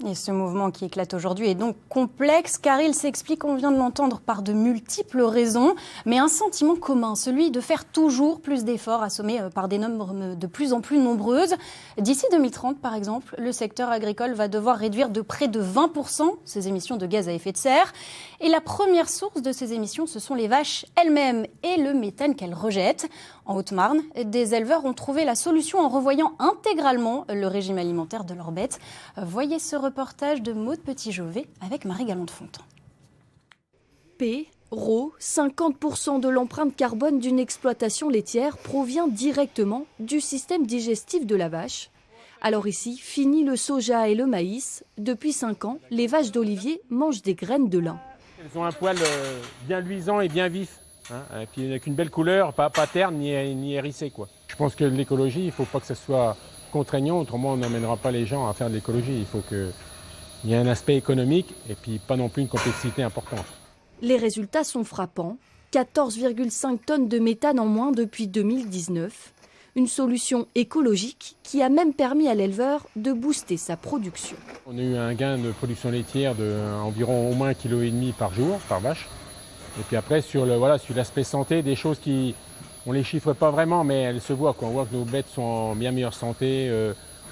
Et ce mouvement qui éclate aujourd'hui est donc complexe car il s'explique, on vient de l'entendre, par de multiples raisons, mais un sentiment commun, celui de faire toujours plus d'efforts assommés par des normes de plus en plus nombreuses. D'ici 2030, par exemple, le secteur agricole va devoir réduire de près de 20% ses émissions de gaz à effet de serre. Et la première source de ces émissions, ce sont les vaches elles-mêmes et le méthane qu'elles rejettent. En Haute-Marne, des éleveurs ont trouvé la solution en revoyant intégralement le régime alimentaire de leurs bêtes. Voyez ce reportage de Maude Petit-Jovet avec Marie Galland-Fontan. Ro, 50% de l'empreinte carbone d'une exploitation laitière provient directement du système digestif de la vache. Alors ici, fini le soja et le maïs. Depuis 5 ans, les vaches d'Olivier mangent des graines de lin. Elles ont un poil bien luisant et bien vif. Et puis avec une belle couleur, pas terne ni hérissée, quoi. Je pense que l'écologie, il ne faut pas que ça soit contraignant, autrement on n'emmènera pas les gens à faire de l'écologie. Il faut qu'il y ait un aspect économique et puis pas non plus une complexité importante. Les résultats sont frappants. 14,5 tonnes de méthane en moins depuis 2019. Une solution écologique qui a même permis à l'éleveur de booster sa production. On a eu un gain de production laitière d'environ au moins 1,5 kg par jour, par vache. Et puis après, sur l'aspect santé, des choses qui, on ne les chiffre pas vraiment, mais elles se voient, quoi. On voit que nos bêtes sont en bien meilleure santé,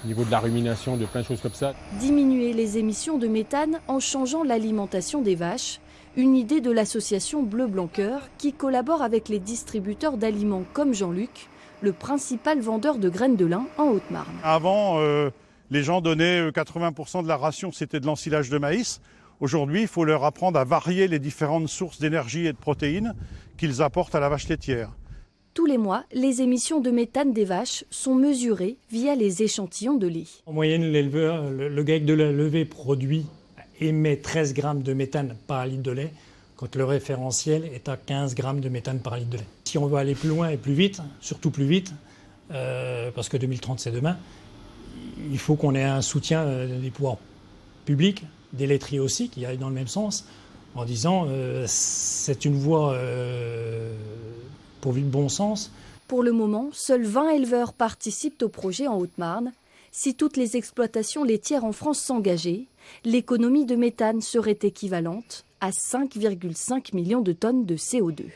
au niveau de la rumination, de plein de choses comme ça. Diminuer les émissions de méthane en changeant l'alimentation des vaches. Une idée de l'association Bleu Blanc Cœur qui collabore avec les distributeurs d'aliments comme Jean-Luc, le principal vendeur de graines de lin en Haute-Marne. Avant, les gens donnaient 80% de la ration, c'était de l'ensilage de maïs. Aujourd'hui, il faut leur apprendre à varier les différentes sources d'énergie et de protéines qu'ils apportent à la vache laitière. Tous les mois, les émissions de méthane des vaches sont mesurées via les échantillons de lait. En moyenne, l'éleveur, le GAEC de la levée émet 13 grammes de méthane par litre de lait, quand le référentiel est à 15 grammes de méthane par litre de lait. Si on veut aller plus loin et plus vite, surtout plus vite, parce que 2030 c'est demain, il faut qu'on ait un soutien des pouvoirs publics, des laiteries aussi, qui aillent dans le même sens, en disant c'est une voie pourvue de bon sens. Pour le moment, seuls 20 éleveurs participent au projet en Haute-Marne. Si toutes les exploitations laitières en France s'engageaient, l'économie de méthane serait équivalente à 5,5 millions de tonnes de CO2.